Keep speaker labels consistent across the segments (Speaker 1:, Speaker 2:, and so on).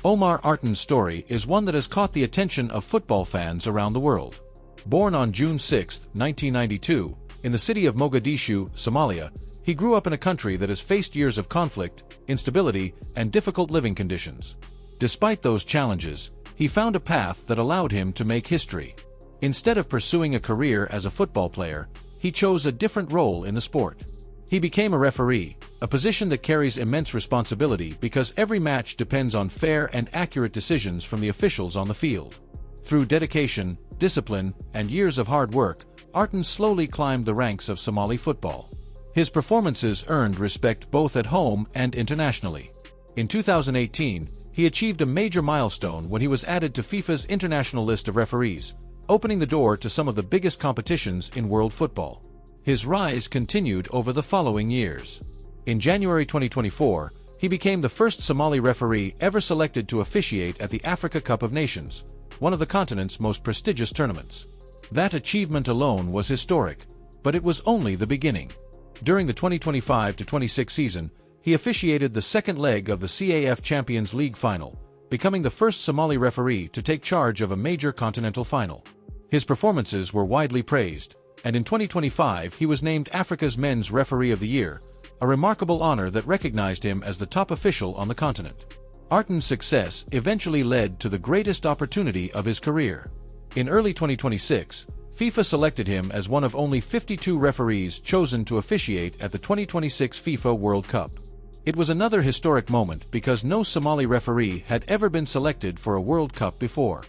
Speaker 1: Omar Artan's story is one that has caught the attention of football fans around the world. Born on June 6, 1992, in the city of Mogadishu, Somalia, he grew up in a country that has faced years of conflict, instability, and difficult living conditions. Despite those challenges, he found a path that allowed him to make history. Instead of pursuing a career as a football player, he chose a different role in the sport. He became a referee, a position that carries immense responsibility because every match depends on fair and accurate decisions from the officials on the field. Through dedication, discipline, and years of hard work, Artan slowly climbed the ranks of Somali football. His performances earned respect both at home and internationally. In 2018, he achieved a major milestone when he was added to FIFA's international list of referees, opening the door to some of the biggest competitions in world football. His rise continued over the following years. In January 2024, he became the first Somali referee ever selected to officiate at the Africa Cup of Nations, one of the continent's most prestigious tournaments. That achievement alone was historic, but it was only the beginning. During the 2025-26 season, he officiated the second leg of the CAF Champions League final, becoming the first Somali referee to take charge of a major continental final. His performances were widely praised, and in 2025 he was named Africa's Men's Referee of the Year, a remarkable honor that recognized him as the top official on the continent. Artan's success eventually led to the greatest opportunity of his career. In early 2026, FIFA selected him as one of only 52 referees chosen to officiate at the 2026 FIFA World Cup. It was another historic moment because no Somali referee had ever been selected for a World Cup before.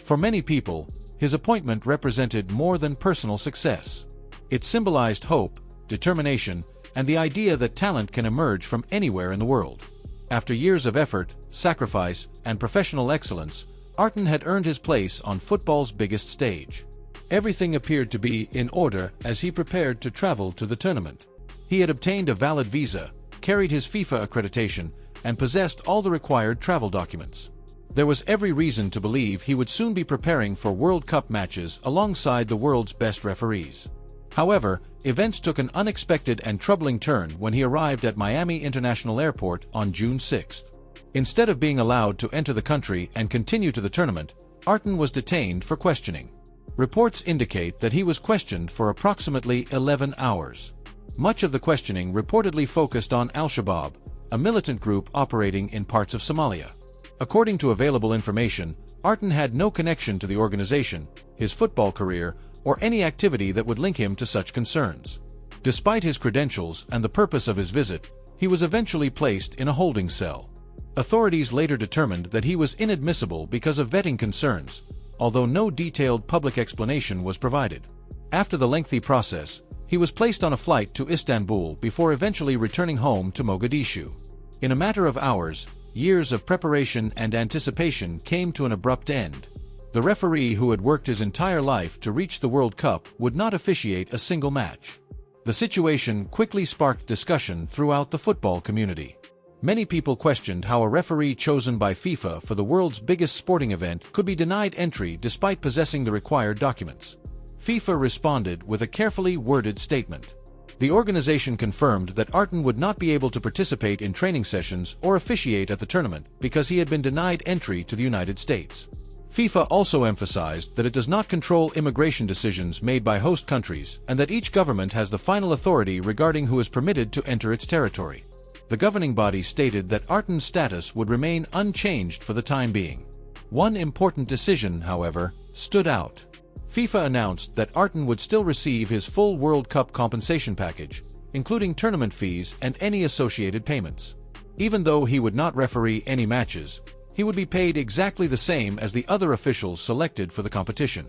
Speaker 1: For many people, his appointment represented more than personal success. It symbolized hope, determination, and the idea that talent can emerge from anywhere in the world. After years of effort, sacrifice, and professional excellence, Artan had earned his place on football's biggest stage. Everything appeared to be in order as he prepared to travel to the tournament. He had obtained a valid visa, carried his FIFA accreditation, and possessed all the required travel documents. There was every reason to believe he would soon be preparing for World Cup matches alongside the world's best referees. However, events took an unexpected and troubling turn when he arrived at Miami International Airport on June 6. Instead of being allowed to enter the country and continue to the tournament, Artan was detained for questioning. Reports indicate that he was questioned for approximately 11 hours. Much of the questioning reportedly focused on Al-Shabaab, a militant group operating in parts of Somalia. According to available information, Artan had no connection to the organization, his football career, or any activity that would link him to such concerns. Despite his credentials and the purpose of his visit, he was eventually placed in a holding cell. Authorities later determined that he was inadmissible because of vetting concerns, although no detailed public explanation was provided. After the lengthy process, he was placed on a flight to Istanbul before eventually returning home to Mogadishu. In a matter of hours, years of preparation and anticipation came to an abrupt end. The referee who had worked his entire life to reach the World Cup would not officiate a single match. The situation quickly sparked discussion throughout the football community. Many people questioned how a referee chosen by FIFA for the world's biggest sporting event could be denied entry despite possessing the required documents. FIFA responded with a carefully worded statement. The organization confirmed that Artan would not be able to participate in training sessions or officiate at the tournament because he had been denied entry to the United States. FIFA also emphasized that it does not control immigration decisions made by host countries and that each government has the final authority regarding who is permitted to enter its territory. The governing body stated that Artan's status would remain unchanged for the time being. One important decision, however, stood out. FIFA announced that Artan would still receive his full World Cup compensation package, including tournament fees and any associated payments. Even though he would not referee any matches, he would be paid exactly the same as the other officials selected for the competition.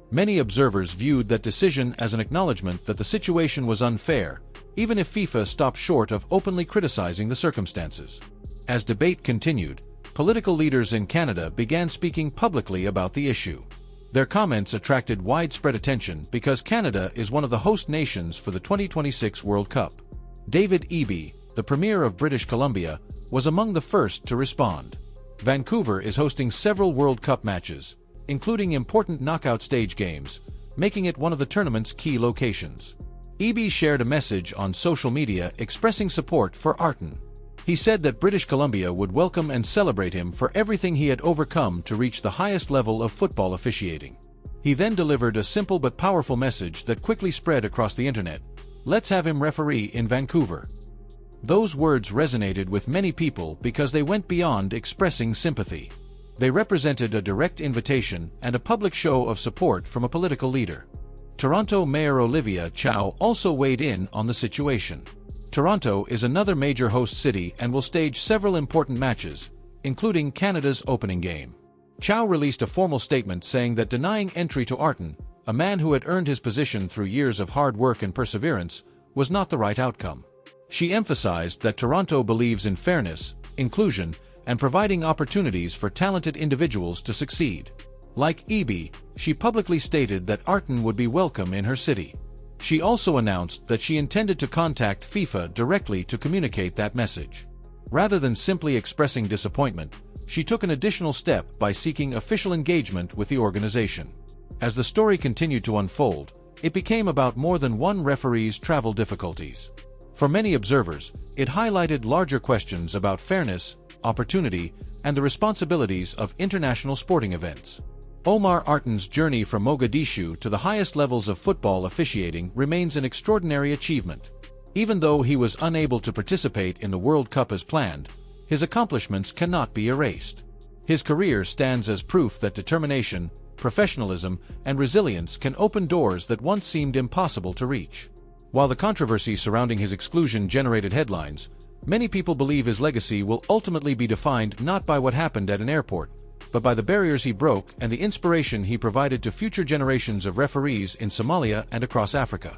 Speaker 1: Many observers viewed that decision as an acknowledgement that the situation was unfair, even if FIFA stopped short of openly criticizing the circumstances. As debate continued, political leaders in Canada began speaking publicly about the issue. Their comments attracted widespread attention because Canada is one of the host nations for the 2026 World Cup. David Eby, the Premier of British Columbia, was among the first to respond. Vancouver is hosting several World Cup matches, including important knockout stage games, making it one of the tournament's key locations. Eby shared a message on social media expressing support for Artan. He said that British Columbia would welcome and celebrate him for everything he had overcome to reach the highest level of football officiating. He then delivered a simple but powerful message that quickly spread across the internet: "Let's have him referee in Vancouver." Those words resonated with many people because they went beyond expressing sympathy. They represented a direct invitation and a public show of support from a political leader. Toronto Mayor Olivia Chow also weighed in on the situation. Toronto is another major host city and will stage several important matches, including Canada's opening game. Chow released a formal statement saying that denying entry to Artan, a man who had earned his position through years of hard work and perseverance, was not the right outcome. She emphasized that Toronto believes in fairness, inclusion, and providing opportunities for talented individuals to succeed. Like EB, she publicly stated that Artan would be welcome in her city. She also announced that she intended to contact FIFA directly to communicate that message. Rather than simply expressing disappointment, she took an additional step by seeking official engagement with the organization. As the story continued to unfold, it became about more than one referee's travel difficulties. For many observers, it highlighted larger questions about fairness, opportunity, and the responsibilities of international sporting events. Omar Artan's journey from Mogadishu to the highest levels of football officiating remains an extraordinary achievement. Even though he was unable to participate in the World Cup as planned, his accomplishments cannot be erased. His career stands as proof that determination, professionalism, and resilience can open doors that once seemed impossible to reach. While the controversy surrounding his exclusion generated headlines, many people believe his legacy will ultimately be defined not by what happened at an airport, but by the barriers he broke and the inspiration he provided to future generations of referees in Somalia and across Africa.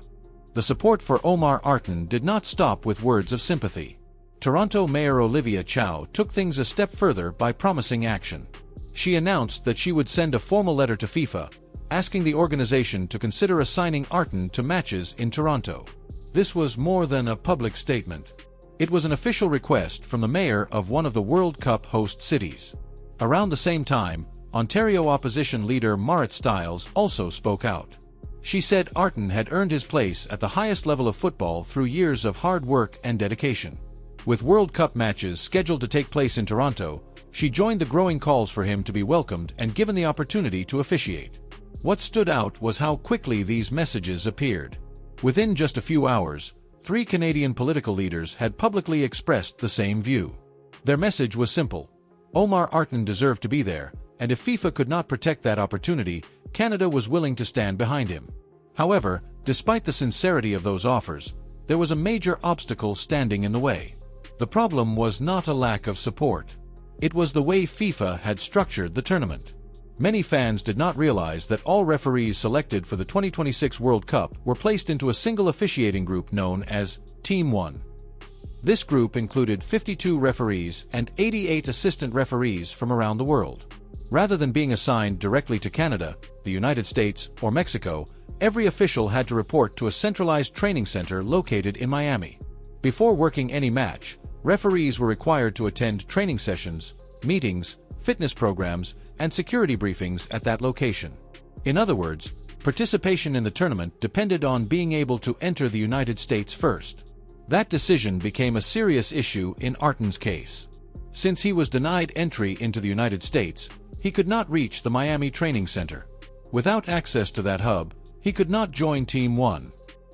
Speaker 1: The support for Omar Artan did not stop with words of sympathy. Toronto Mayor Olivia Chow took things a step further by promising action. She announced that she would send a formal letter to FIFA, asking the organization to consider assigning Artan to matches in Toronto. This was more than a public statement. It was an official request from the mayor of one of the World Cup host cities. Around the same time, Ontario opposition leader Marit Stiles also spoke out. She said Artan had earned his place at the highest level of football through years of hard work and dedication. With World Cup matches scheduled to take place in Toronto, she joined the growing calls for him to be welcomed and given the opportunity to officiate. What stood out was how quickly these messages appeared. Within just a few hours, 3 Canadian political leaders had publicly expressed the same view. Their message was simple: Omar Artan deserved to be there, and if FIFA could not protect that opportunity, Canada was willing to stand behind him. However, despite the sincerity of those offers, there was a major obstacle standing in the way. The problem was not a lack of support. It was the way FIFA had structured the tournament. Many fans did not realize that all referees selected for the 2026 World Cup were placed into a single officiating group known as Team 1. This group included 52 referees and 88 assistant referees from around the world. Rather than being assigned directly to Canada, the United States, or Mexico, every official had to report to a centralized training center located in Miami. Before working any match, referees were required to attend training sessions, meetings, fitness programs, and security briefings at that location. In other words, participation in the tournament depended on being able to enter the United States first. That decision became a serious issue in Artan's case. Since he was denied entry into the United States, he could not reach the Miami Training Center. Without access to that hub, he could not join Team 1.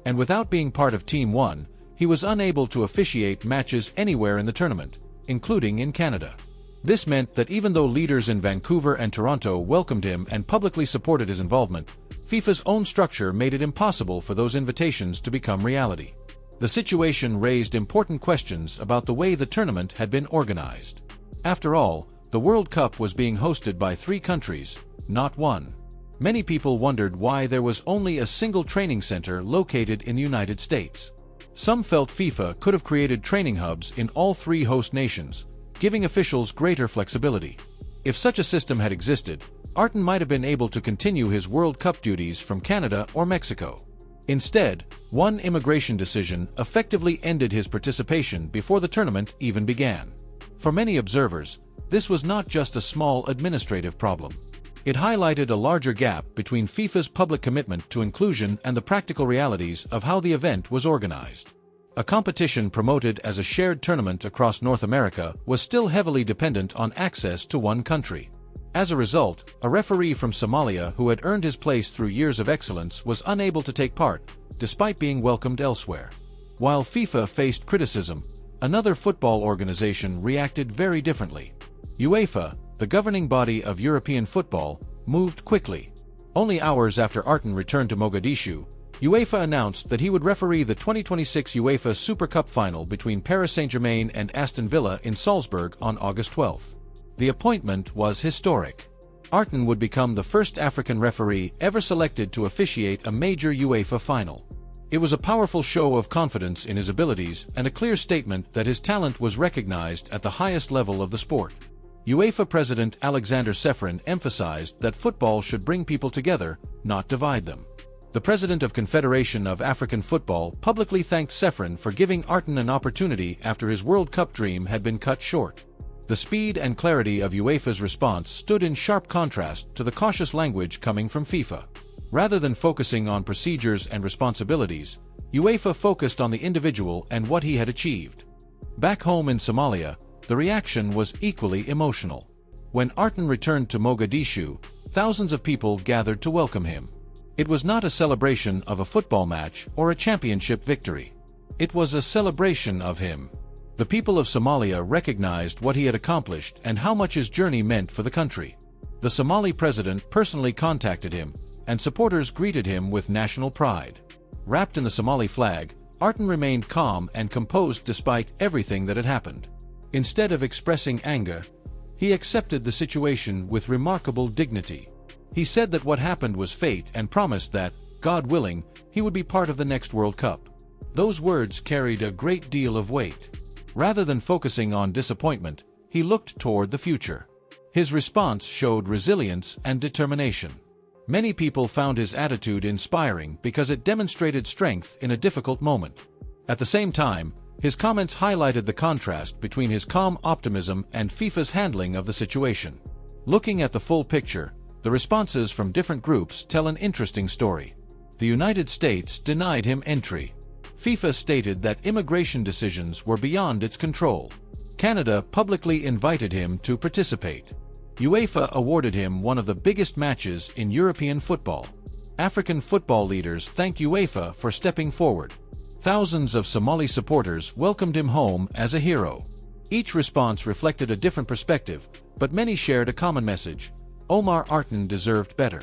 Speaker 1: And without being part of Team 1, he was unable to officiate matches anywhere in the tournament, including in Canada. This meant that even though leaders in Vancouver and Toronto welcomed him and publicly supported his involvement, FIFA's own structure made it impossible for those invitations to become reality. The situation raised important questions about the way the tournament had been organized. After all, the World Cup was being hosted by 3 countries, not one. Many people wondered why there was only a single training center located in the United States. Some felt FIFA could have created training hubs in all 3 host nations, giving officials greater flexibility. If such a system had existed, Artan might have been able to continue his World Cup duties from Canada or Mexico. Instead, one immigration decision effectively ended his participation before the tournament even began. For many observers, this was not just a small administrative problem. It highlighted a larger gap between FIFA's public commitment to inclusion and the practical realities of how the event was organized. A competition promoted as a shared tournament across North America was still heavily dependent on access to one country. As a result, a referee from Somalia who had earned his place through years of excellence was unable to take part, despite being welcomed elsewhere. While FIFA faced criticism, another football organization reacted very differently. UEFA, the governing body of European football, moved quickly. Only hours after Artan returned to Mogadishu, UEFA announced that he would referee the 2026 UEFA Super Cup final between Paris Saint-Germain and Aston Villa in Salzburg on August 12. The appointment was historic. Artan would become the first African referee ever selected to officiate a major UEFA final. It was a powerful show of confidence in his abilities and a clear statement that his talent was recognized at the highest level of the sport. UEFA President Alexander Ceferin emphasized that football should bring people together, not divide them. The president of Confederation of African Football publicly thanked Ceferin for giving Artan an opportunity after his World Cup dream had been cut short. The speed and clarity of UEFA's response stood in sharp contrast to the cautious language coming from FIFA. Rather than focusing on procedures and responsibilities, UEFA focused on the individual and what he had achieved. Back home in Somalia, the reaction was equally emotional. When Artan returned to Mogadishu, thousands of people gathered to welcome him. It was not a celebration of a football match or a championship victory. It was a celebration of him. The people of Somalia recognized what he had accomplished and how much his journey meant for the country. The Somali president personally contacted him, and supporters greeted him with national pride. Wrapped in the Somali flag, Artan remained calm and composed despite everything that had happened. Instead of expressing anger, he accepted the situation with remarkable dignity. He said that what happened was fate and promised that, God willing, he would be part of the next World Cup. Those words carried a great deal of weight. Rather than focusing on disappointment, he looked toward the future. His response showed resilience and determination. Many people found his attitude inspiring because it demonstrated strength in a difficult moment. At the same time, his comments highlighted the contrast between his calm optimism and FIFA's handling of the situation. Looking at the full picture, the responses from different groups tell an interesting story. The United States denied him entry. FIFA stated that immigration decisions were beyond its control. Canada publicly invited him to participate. UEFA awarded him one of the biggest matches in European football. African football leaders thanked UEFA for stepping forward. Thousands of Somali supporters welcomed him home as a hero. Each response reflected a different perspective, but many shared a common message: Omar Artan deserved better.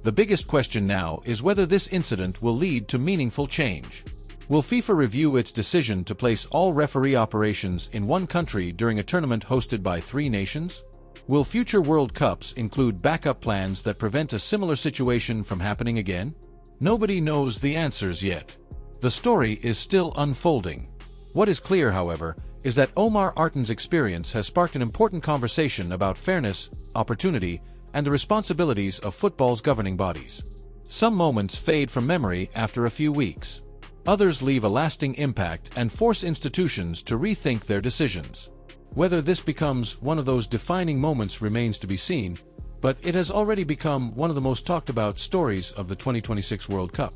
Speaker 1: The biggest question now is whether this incident will lead to meaningful change. Will FIFA review its decision to place all referee operations in one country during a tournament hosted by 3 nations? Will future World Cups include backup plans that prevent a similar situation from happening again? Nobody knows the answers yet. The story is still unfolding. What is clear, however, is that Omar Artan's experience has sparked an important conversation about fairness, opportunity, and the responsibilities of football's governing bodies. Some moments fade from memory after a few weeks. Others leave a lasting impact and force institutions to rethink their decisions. Whether this becomes one of those defining moments remains to be seen, but it has already become one of the most talked about stories of the 2026 World Cup.